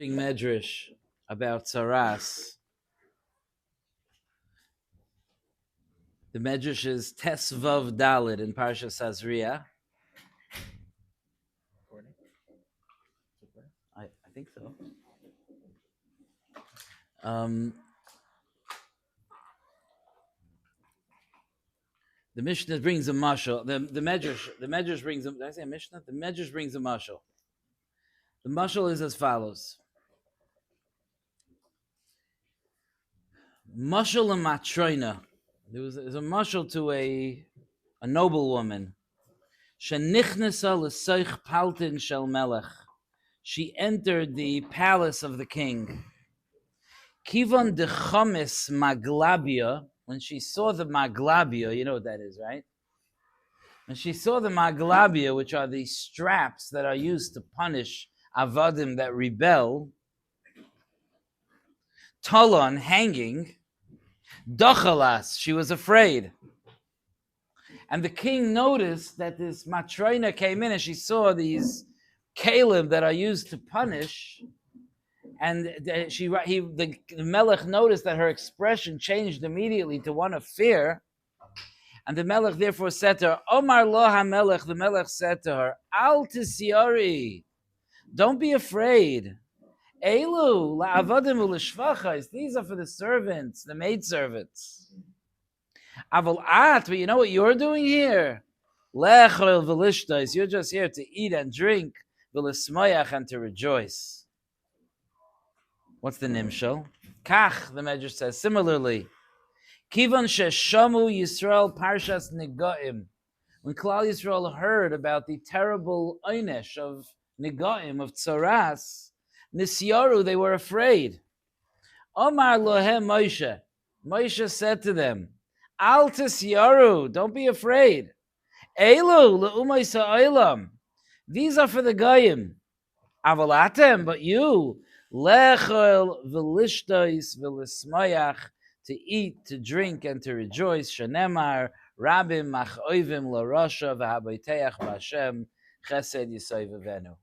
Medrash about Saras. The Medrash is Tes Vav Dalid in Parsha Sazria. I think so. The Mishnah brings a mashal. The Medrash brings a. Did I say a Mishnah? The Medrash brings a mashal. The mashal is as follows. Mashal and matroina. There's a mashal to a noblewoman. Shenichnesa l'soich paltin shel melech. She entered the palace of the king. Kivan de chamis maglabia. When she saw the maglabia, you know what that is, right? When she saw the maglabia, which are the straps that are used to punish avadim that rebel, talon, hanging, dochalas, she was afraid. And the king noticed that this matroina came in and she saw these kalim that are used to punish. And the Melech noticed that her expression changed immediately to one of fear. And the Melech therefore said to her, Omar lo HaMelech, the Melech said to her, Al tisyari, don't be afraid. Elu la'avadim u'lishvachais, these are for the servants, the maidservants. Aval at, but you know what you're doing here? Lechol v'lishtais, you're just here to eat and drink, v'lismayach, and to rejoice. What's the nimshal? Kach, the Medrash says, similarly, Kivan sheshamu Yisrael parshas Negaim. When Klal Yisrael heard about the terrible oynesh of Negaim, of Tzaras, Nisyaru, they were afraid. Omar lohem Moshe. Moshe said to them, Al tisyaru, don't be afraid. Elu le'umay sa'olam. These are for the Goyim. Avalatem, but you, lechol v'lishtais v'lismayach, to eat, to drink, and to rejoice. Shenemar rabim machoivim l'rasha v'habayteach b'Hashem chesed yisay v'venu.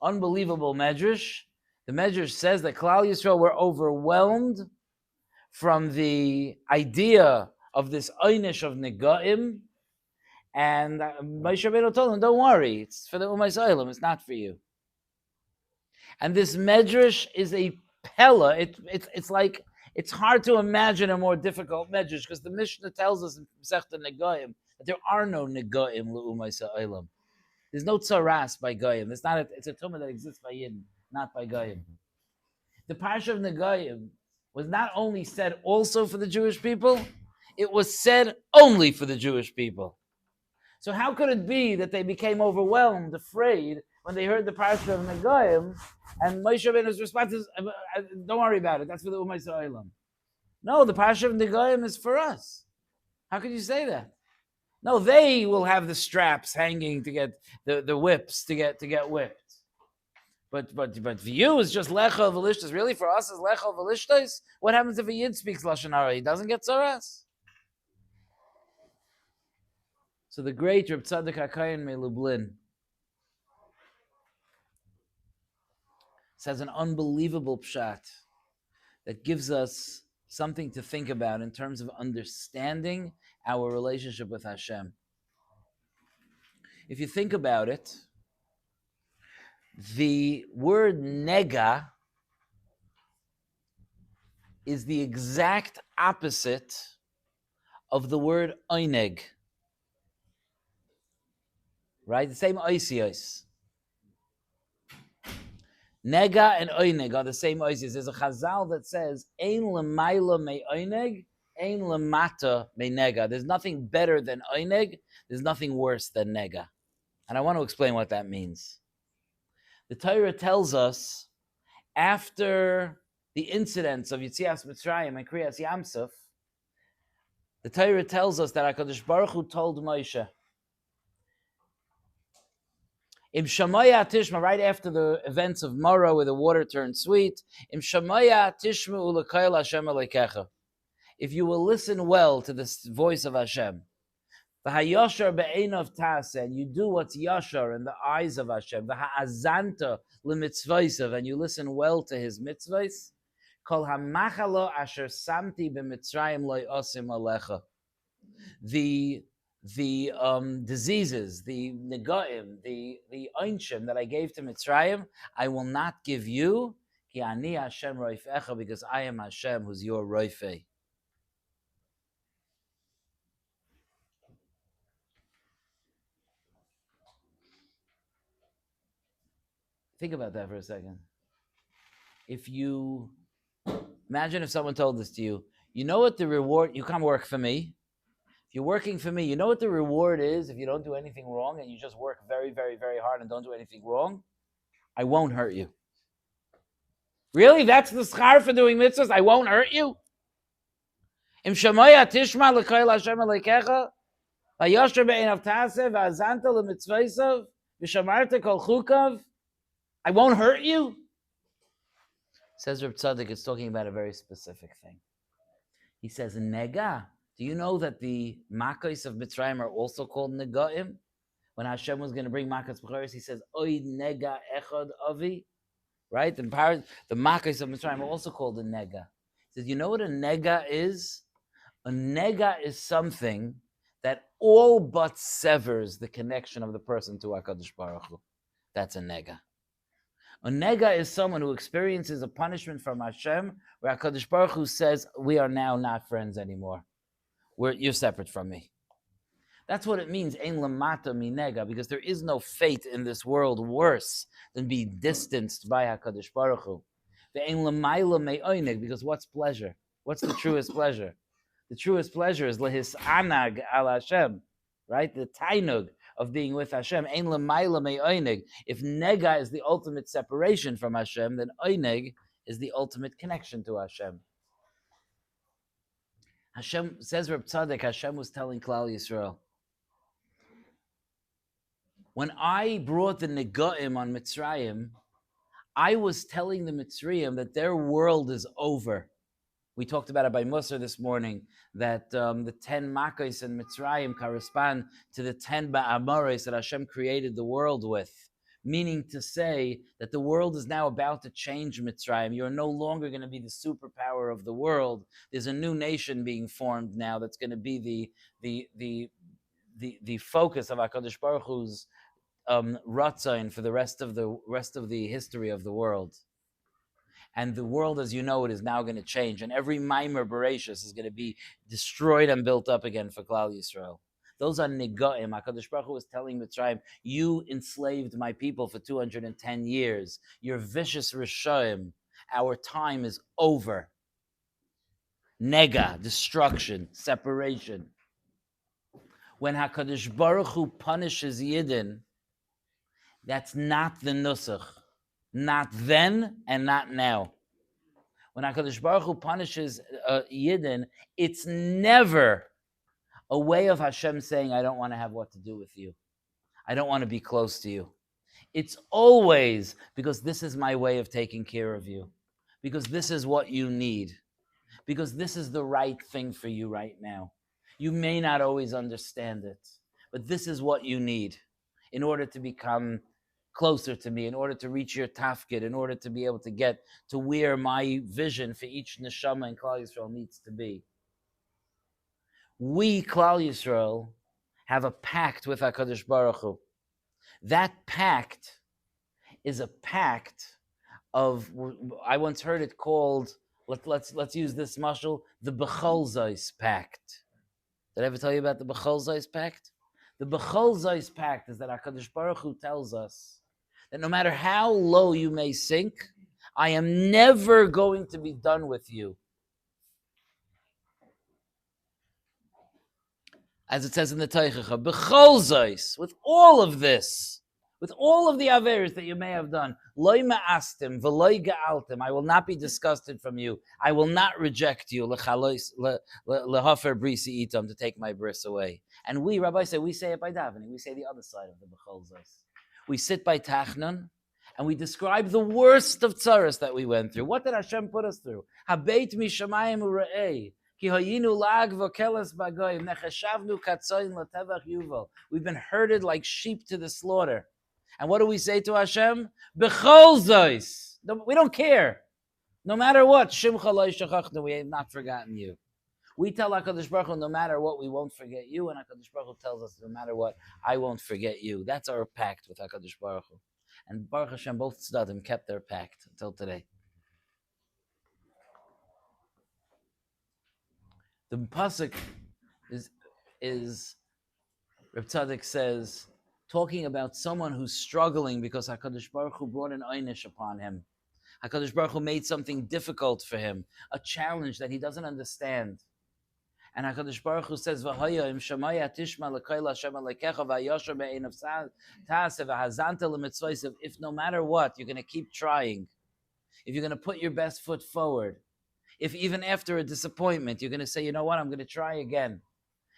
Unbelievable Medrash. The Medrash says that Klal Yisrael were overwhelmed from the idea of this oynish of Negaim, and Moshe Rabbeinu told them, don't worry, it's for the Umay So'ilim, it's not for you. And this Medrash is a pella. It's like, it's hard to imagine a more difficult Medrash, because the Mishnah tells us in Masechta Negaim that there are no Negaim l'Umay So'ilim. There's no tzaras by Goyim. It's a tumah that exists by Yidden, not by Goyim. The Parsha of Negaim was not only said also for the Jewish people, it was said only for the Jewish people. So how could it be that they became overwhelmed, afraid, when they heard the Parsha of Negaim, and Moshe Rabbeinu's response is, don't worry about it, that's for the Umay So'ilim. No, the Parsha of Negaim is for us. How could you say that? No, they will have the straps hanging to get the whips to get whipped. But for you, it's just lechol v'lishtos. Really, for us, is lechol v'lishtos? What happens if a yid speaks lashon hara? He doesn't get tzaras. So the great Reb Tzadok HaKohen Melublin says an unbelievable pshat that gives us something to think about in terms of understanding our relationship with Hashem. If you think about it, the word nega is the exact opposite of the word oineg. Right? The same oisios. Nega and oineg are the same oisios. There's a chazal that says, ein lemaila me oineg, ein lemata me nega. There's nothing better than oineg. There's nothing worse than nega. And I want to explain what that means. The Torah tells us, after the incidents of Yetzias Mitzrayim and Kriyas Yamsuf, the Torah tells us that HaKadosh Baruch Hu told Moshe, Im Shamaya Tishma, right after the events of Mara, where the water turned sweet, Im Shamaya Tishma Ulakayel Hashem Alekecha. If you will listen well to the voice of Hashem, V'hayashar be'einav ta'aseh, and you do what's yashar in the eyes of Hashem. V'ha'azanta l'mitzvaysav, and you listen well to His mitzvahs. Kol hamachalo asher samti b'mitzrayim lo yosim alecha. The diseases, the negaim, the einshim that I gave to Mitzrayim, I will not give you. Ki ani Hashem roifecha, because I am Hashem, who's your roife. Think about that for a second. If you imagine if someone told this to you, you know what the reward, you come work for me. If you're working for me, you know what the reward is if you don't do anything wrong and you just work very, very, very hard and don't do anything wrong? I won't hurt you. Really? That's the schar for doing mitzvahs? I won't hurt you? Im shamoya tishma l'koil Hashem alekecha v'yosher be'einav ta'aseh v'azanta l'mitzvaysav v'shamarta kol chukav. I won't hurt you? Says Reb Tzaddik, it's talking about a very specific thing. He says, nega. Do you know that the makos of Mitzrayim are also called negaim? When Hashem was going to bring makas b'choros, He says, oy nega echad avi. Right? And the makos of Mitzrayim are also called a nega. He says, you know what a nega is? A nega is something that all but severs the connection of the person to HaKadosh Baruch Hu. That's a nega. A nega is someone who experiences a punishment from Hashem, where HaKadosh Baruch Hu says, we are now not friends anymore. You're separate from me. That's what it means, ein lamata mi nega, because there is no fate in this world worse than being distanced by HaKadosh Baruch Hu. Ve'ein lamayla me'oineg, because what's pleasure? What's the truest pleasure? The truest pleasure is lehis anag al Hashem, right? The tainug of being with Hashem. Ein lamayla me'oineg. If nega is the ultimate separation from Hashem, then oineg is the ultimate connection to Hashem. Hashem, says Reb Tzaddik, Hashem was telling Klal Yisrael, when I brought the Negaim on Mitzrayim, I was telling the Mitzrayim that their world is over. We talked about it by Musar this morning, that the 10 Makos in Mitzrayim correspond to the 10 Ba'amores that Hashem created the world with. Meaning to say that the world is now about to change Mitzrayim. You're no longer going to be the superpower of the world. There's a new nation being formed now that's going to be the focus of HaKadosh Baruch Hu's Ratzain for the rest of the history of the world. And the world, as you know, it is now going to change. And every Maimer Bereshis is going to be destroyed and built up again for Klal Yisrael. Those are negaim. HaKadosh Baruch Hu was telling Mitzrayim, you enslaved my people for 210 years. You're vicious Rishoim. Our time is over. Nega, destruction, separation. When HaKadosh Baruch Hu punishes Yidden, that's not the nusach. Not then and not now. When HaKadosh Baruch Hu punishes Yidden, it's never a way of Hashem saying, I don't want to have what to do with you. I don't want to be close to you. It's always because this is my way of taking care of you. Because this is what you need. Because this is the right thing for you right now. You may not always understand it, but this is what you need in order to become closer to me, in order to reach your tafkid, in order to be able to get to where my vision for each neshama in Klal Yisrael needs to be. We, Klal Yisrael, have a pact with HaKadosh Baruch Hu. That pact is a pact of, I once heard it called, let's use this mashal, the Bechol Zos pact. Did I ever tell you about the Bechol Zos pact? The Bechol Zos pact is that HaKadosh Baruch Hu tells us that no matter how low you may sink, I am never going to be done with you. As it says in the Teichacha, B'chol Zos, with all of this, with all of the averes that you may have done, Loi ma'astim v'loi ga'altim, I will not be disgusted from you. I will not reject you, lehafer brisi itam, to take my bris away. And we, Rabbi say, we say it by davening. We say the other side of the B'chol Zos. We sit by Tachnun, and we describe the worst of tzaras that we went through. What did Hashem put us through? Habeit mishamayim u're'ei. We've been herded like sheep to the slaughter. And what do we say to Hashem? B'chol zois. We don't care. No matter what, Shimcha lo yishachachnu, we have not forgotten you. We tell HaKadosh Baruch Hu, no matter what, we won't forget you, and HaKadosh Baruch Hu tells us, no matter what, I won't forget you. That's our pact with HaKadosh Baruch Hu. And Baruch Hashem, both Tzedadim kept their pact until today. The pasuk is Reb Tzaddik says, talking about someone who's struggling because HaKadosh Baruch Hu brought an einish upon him. HaKadosh Baruch Hu made something difficult for him, a challenge that he doesn't understand. And HaKadosh Baruch Hu says, "V'haya im shamaya tishma l'kayla Hashem alekecha v'yasher be'einav ta'aseh v'hazanta l'mitzvaysev." If no matter what, you're going to keep trying, if you're going to put your best foot forward, if even after a disappointment, you're going to say, you know what, I'm going to try again.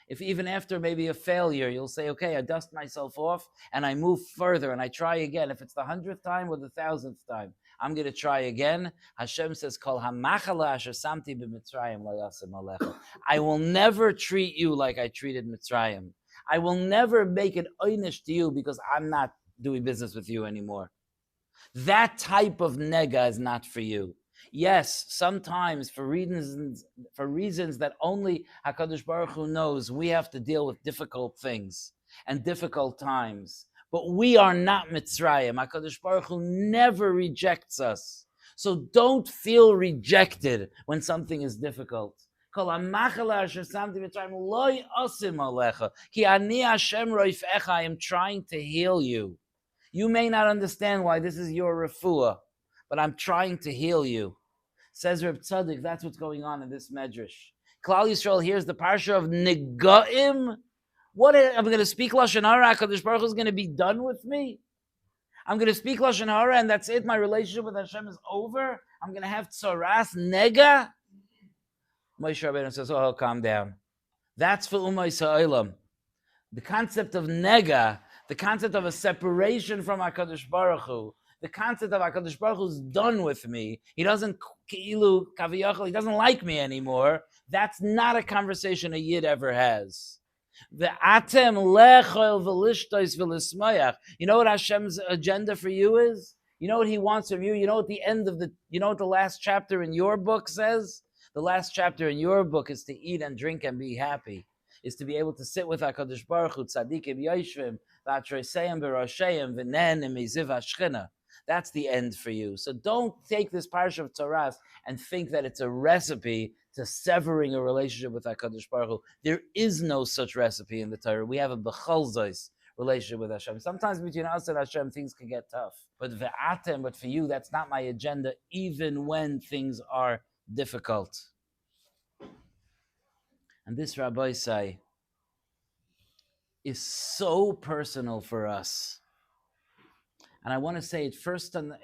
If even after maybe a failure, you'll say, okay, I dust myself off and I move further and I try again. If it's the 100th time or the 1000th time, I'm going to try again. Hashem says, "Kol hamachala asher samti b'Mitzrayim lo yasem alecha." I will never treat you like I treated Mitzrayim. I will never make an einish to you because I'm not doing business with you anymore. That type of nega is not for you. Yes, sometimes for reasons that only HaKadosh Baruch Hu knows, we have to deal with difficult things and difficult times. But we are not Mitzrayim. HaKadosh Baruch Hu never rejects us. So don't feel rejected when something is difficult. I am trying to heal you. You may not understand why this is your refuah, but I'm trying to heal you. Says Reb Tzaddik, that's what's going on in this medrash. Klal Yisrael hears the parsha of Negaim. What, I'm going to speak Lashon Hara, HaKadosh Baruch Hu is going to be done with me? I'm going to speak Lashon Hara and that's it? My relationship with Hashem is over? I'm going to have tzaras, nega? Moshe Rabbeinu says, oh, calm down. That's for Ummah Yisraelim. The concept of nega, the concept of a separation from HaKadosh Baruch Hu, the concept of HaKadosh Baruch Hu's done with me, he doesn't like me anymore, that's not a conversation a Yid ever has. You know what Hashem's agenda for you is? You know what He wants from you? You know what the last chapter in your book says? The last chapter in your book is to eat and drink and be happy. Is to be able to sit with HaKadosh Baruch Hu, tzadikim yoshvim, v'atreseim v'rosheim, v'nen emiziv hashchina. That's the end for you. So don't take this parsha of Tzaras and think that it's a recipe to severing a relationship with HaKadosh Baruch Hu. There is no such recipe in the Torah. We have a b'chol zos relationship with Hashem. Sometimes between us and Hashem, things can get tough. But for you, that's not my agenda, even when things are difficult. And this Rabbi Say is so personal for us. And I want to say it first on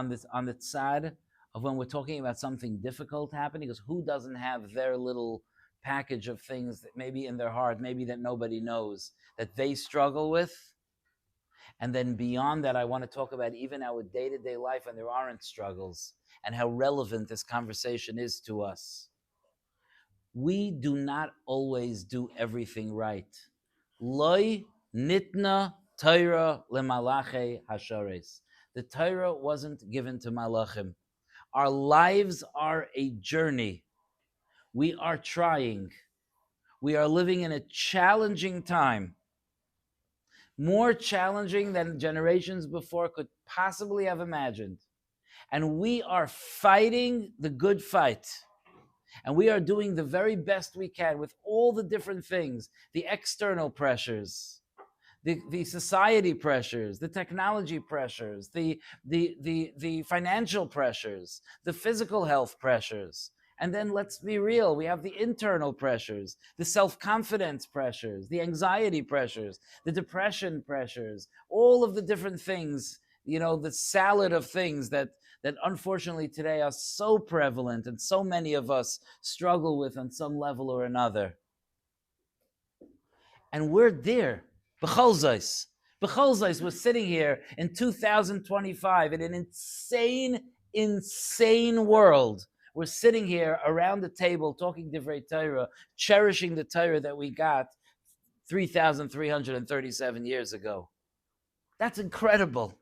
the side of when we're talking about something difficult happening, because who doesn't have their little package of things that maybe in their heart, maybe that nobody knows, that they struggle with? And then beyond that, I want to talk about even our day-to-day life when there aren't struggles and how relevant this conversation is to us. We do not always do everything right. Loi nitna Torah lemalache hashares. The Torah wasn't given to malachim. Our lives are a journey. We are trying. We are living in a challenging time. More challenging than generations before could possibly have imagined. And we are fighting the good fight. And we are doing the very best we can with all the different things, the external pressures, the society pressures, the technology pressures, the financial pressures, the physical health pressures. And then let's be real, we have the internal pressures, the self-confidence pressures, the anxiety pressures, the depression pressures, all of the different things, the salad of things that unfortunately today are so prevalent and so many of us struggle with on some level or another. And we're there. B'chol zos, we're sitting here in 2025 in an insane world We're sitting here around the table talking divrei Torah, cherishing the Torah that we got 3,337 years ago. That's incredible.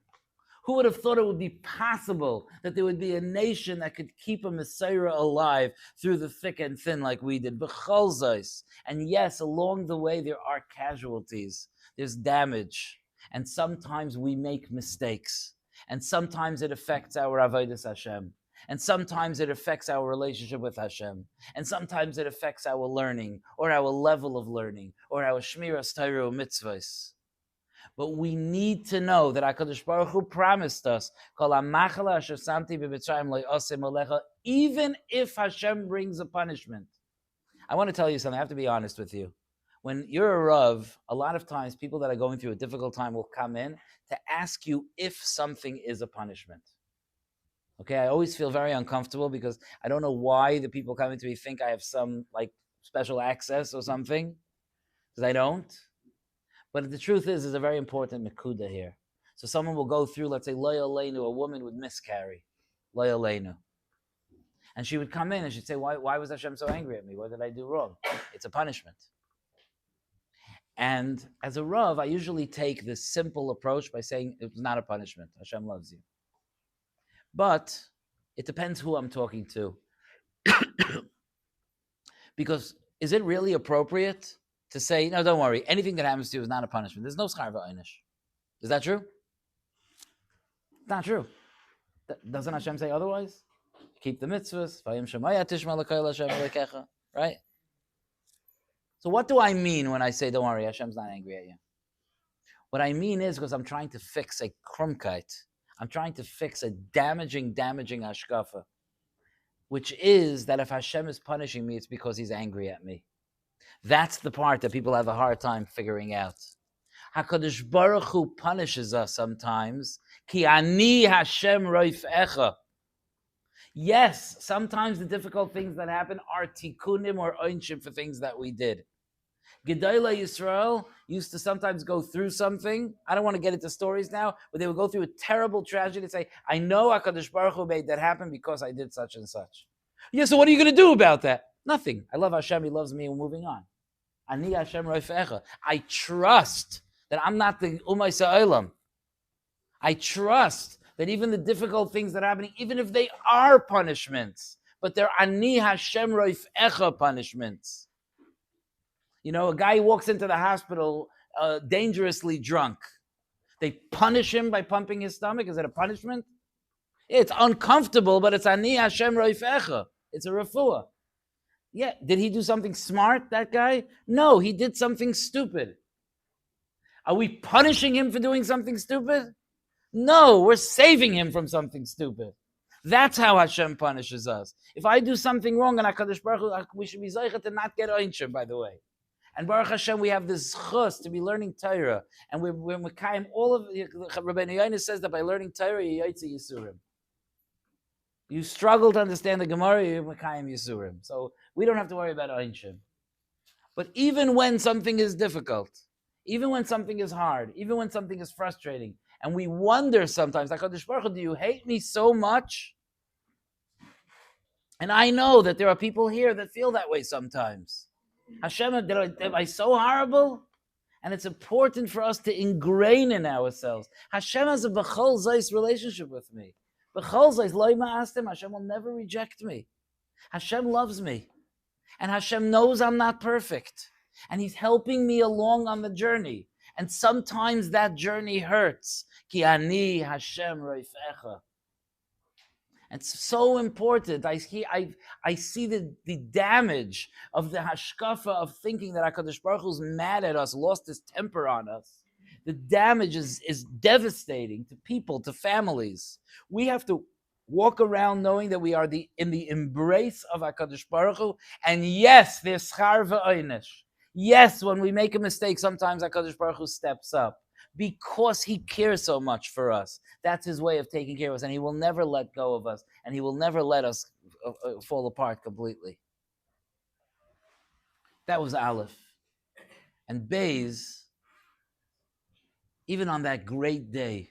Who would have thought it would be possible that there would be a nation that could keep a Messiah alive through the thick and thin like we did? B'chol zos. And yes, along the way there are casualties. There's damage. And sometimes we make mistakes. And sometimes it affects our avodas Hashem. And sometimes it affects our relationship with Hashem. And sometimes it affects our learning, or our level of learning, or our shmiras Torah mitzvahs. But we need to know that HaKadosh Baruch Hu promised us, even if Hashem brings a punishment. I want to tell you something. I have to be honest with you. When you're a Rav, a lot of times people that are going through a difficult time will come in to ask you if something is a punishment. Okay, I always feel very uncomfortable because I don't know why the people coming to me think I have some like special access or something, because I don't. But the truth is, there's a very important mekuda here. So someone will go through, let's say, lo yaleinu, a woman would miscarry, lo yaleinu. And she would come in and she'd say, why was Hashem so angry at me? What did I do wrong? It's a punishment. And as a Rav, I usually take this simple approach by saying it was not a punishment. Hashem loves you. But it depends who I'm talking to. Because is it really appropriate to say, no, don't worry, anything that happens to you is not a punishment? There's no schar v'einish. Is that true? It's not true. Doesn't Hashem say otherwise? Keep the mitzvahs. Right? So what do I mean when I say, don't worry, Hashem's not angry at you? What I mean is because I'm trying to fix a krumkeit. I'm trying to fix a damaging hashkafa, which is that if Hashem is punishing me, it's because he's angry at me. That's the part that people have a hard time figuring out. HaKadosh Baruch Hu punishes us sometimes. Ki ani Hashem roifecha. Yes, sometimes the difficult things that happen are tikkunim or oinshim for things that we did. Gedolei Yisrael used to sometimes go through something. I don't want to get into stories now, but they would go through a terrible tragedy and say, I know HaKadosh Baruch Hu made that happen because I did such and such. Yeah, so what are you going to do about that? Nothing. I love Hashem. He loves me. We're moving on. Ani Hashem roifecha. I trust that I'm not the Umay Sa'olam. I trust that even the difficult things that are happening, even if they are punishments, but they're Ani Hashem roifecha punishments. You know, a guy walks into the hospital dangerously drunk. They punish him by pumping his stomach. Is it a punishment? It's uncomfortable, but it's Ani Hashem roifecha. It's a refuah. Yeah, did he do something smart, that guy? No, he did something stupid. Are we punishing him for doing something stupid? No, we're saving him from something stupid. That's how Hashem punishes us. If I do something wrong, and HaKadosh Baruch Hu, we should be zeicha to not get oinshim, by the way. And Baruch Hashem, we have this chus to be learning Torah. And we're mekayim all of, Rabbi Sonnenschein says that by learning Torah, you yotze yisurim. You struggle to understand the Gemara, you're mekayim yisurim. So we don't have to worry about oinshim. But even when something is difficult, even when something is hard, even when something is frustrating, and we wonder sometimes, like, HaKadosh Baruch Hu, do you hate me so much? And I know that there are people here that feel that way sometimes. Hashem, am I so horrible? And it's important for us to ingrain in ourselves. Hashem has a b'chol zos relationship with me. B'chol zos, lo ma'astem, Hashem will never reject me. Hashem loves me. And Hashem knows I'm not perfect. And he's helping me along on the journey. And sometimes that journey hurts. Ki ani Hashem roifecha. It's so important. I see the damage of the hashkafa of thinking that HaKadosh Baruch Hu's mad at us, lost his temper on us. The damage is devastating to people, to families. We have to walk around knowing that we are in the embrace of HaKadosh Baruch Hu. And yes, there's schar v'einish. Yes, when we make a mistake, sometimes HaKadosh Baruch Hu steps up. Because he cares so much for us. That's his way of taking care of us. And he will never let go of us. And he will never let us fall apart completely. That was Aleph. And Beis, even on that great day,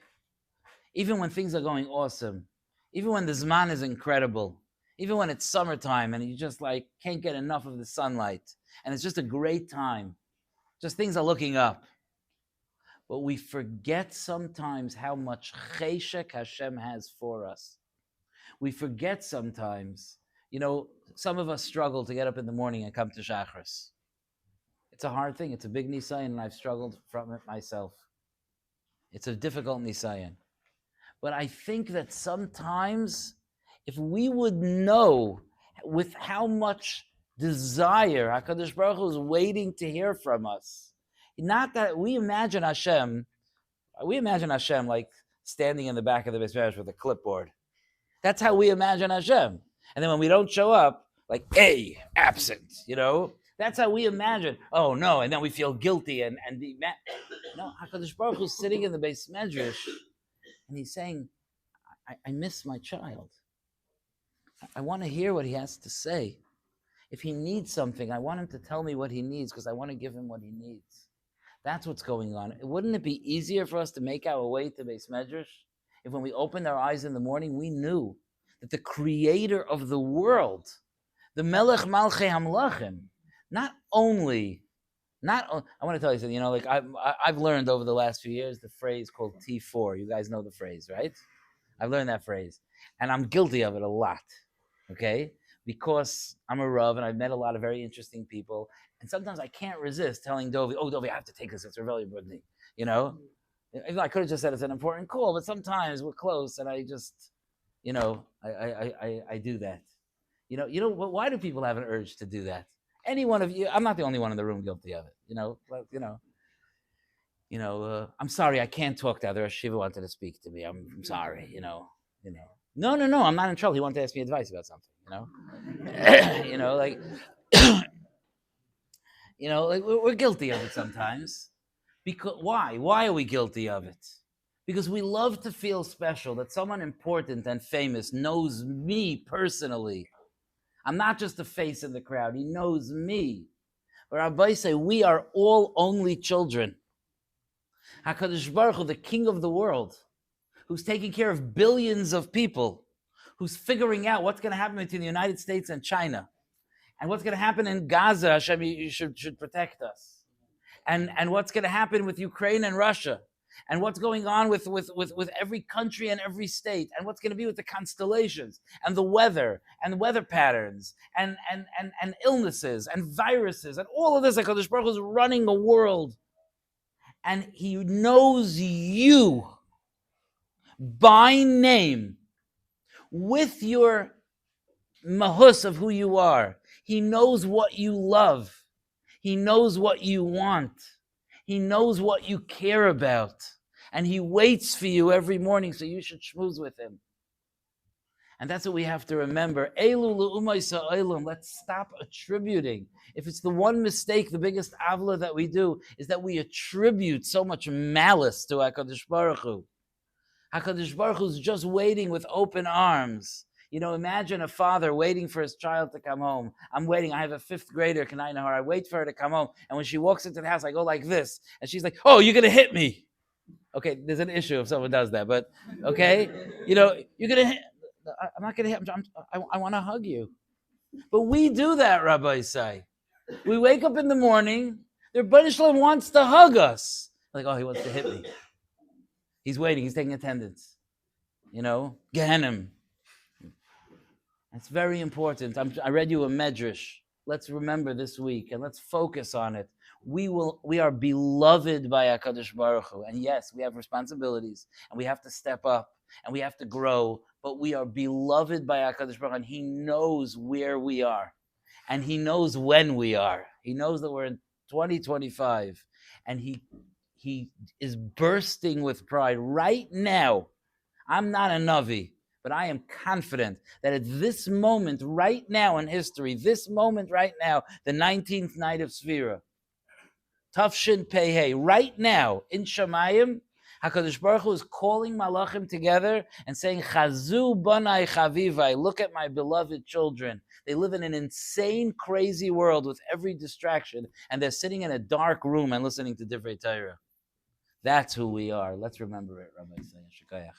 even when things are going awesome, even when the Zman is incredible, Even when it's summertime and you just like can't get enough of the sunlight. And it's just a great time. Just things are looking up. But we forget sometimes how much cheshek Hashem has for us. We forget sometimes, some of us struggle to get up in the morning and come to Shachris. It's a hard thing. It's a big nisayon, and I've struggled from it myself. It's a difficult nisayon. But I think that sometimes, if we would know with how much desire HaKadosh Baruch Hu is waiting to hear from us, not that we imagine Hashem like standing in the back of the Beis Medrash with a clipboard. That's how we imagine Hashem. And then when we don't show up, like, absent, That's how we imagine. Oh, no, and then we feel guilty and no, HaKadosh Baruch Hu is sitting in the Beis Medrash, and he's saying, I miss my child. I want to hear what he has to say. If he needs something, I want him to tell me what he needs because I want to give him what he needs. That's what's going on. Wouldn't it be easier for us to make our way to Beis Medrash if when we opened our eyes in the morning, we knew that the creator of the world, the Melech Malchei Hamlachim, I want to tell you something, I've learned over the last few years the phrase called T4. You guys know the phrase, right? I've learned that phrase. And I'm guilty of it a lot, okay? Because I'm a Rav and I've met a lot of very interesting people. And sometimes I can't resist telling Dovi, Dovi, I have to take this. It's really Budni, I could have just said it's an important call, but sometimes we're close and I just, I do that. Why do people have an urge to do that? Any one of you, I'm not the only one in the room guilty of it, I'm sorry, I can't talk to other Shiva wanted to speak to me. I'm sorry, No, I'm not in trouble. He wanted to ask me advice about something, we're guilty of it sometimes. Because why? Why are we guilty of it? Because we love to feel special, that someone important and famous knows me personally. I'm not just a face in the crowd. He knows me. But Rabbi say, we are all only children. HaKadosh Baruch Hu, the king of the world, who's taking care of billions of people, who's figuring out what's going to happen between the United States and China, and what's going to happen in Gaza. Hashem, you should protect us. And what's going to happen with Ukraine and Russia, and what's going on with every country and every state, and what's going to be with the constellations, and the weather patterns, and illnesses, and viruses, and all of this. HaKadosh Baruch Hu is running a world, and he knows you by name, with your mahus of who you are. He knows what you love. He knows what you want. He knows what you care about. And he waits for you every morning, so you should schmooze with him. And that's what we have to remember. Let's stop attributing. If it's the one mistake, the biggest avla that we do, is that we attribute so much malice to HaKadosh Baruch Hu. HaKadosh Baruch Hu is just waiting with open arms. Imagine a father waiting for his child to come home. I'm waiting. I have a 5th grader, Kanai Nahar. I wait for her to come home. And when she walks into the house, I go like this. And she's like, oh, you're going to hit me. Okay, there's an issue if someone does that. But, okay, you're going to hit. I'm not going to hit him. I want to hug you. But we do that, Rabbi say. We wake up in the morning. Their Rebbeinu Shalom wants to hug us. Like, oh, he wants to hit me. He's waiting. He's taking attendance. Gehenim. That's very important. I read you a medrash. Let's remember this week and let's focus on it. We are beloved by HaKadosh Baruch Hu. And yes, we have responsibilities and we have to step up and we have to grow, but we are beloved by HaKadosh Baruch Hu, and he knows where we are and he knows when we are. He knows that we're in 2025 and he is bursting with pride right now. I'm not a Navi, but I am confident that at this moment right now in history, this moment right now, the 19th night of Sfira, Tafshin Pei, right now in Shamayim, HaKadosh Baruch Hu is calling Malachim together and saying, Chazu banai chavivai, look at my beloved children. They live in an insane, crazy world with every distraction, and they're sitting in a dark room and listening to Divrei Torah. That's who we are. Let's remember it, Rabbi Sonnenschein.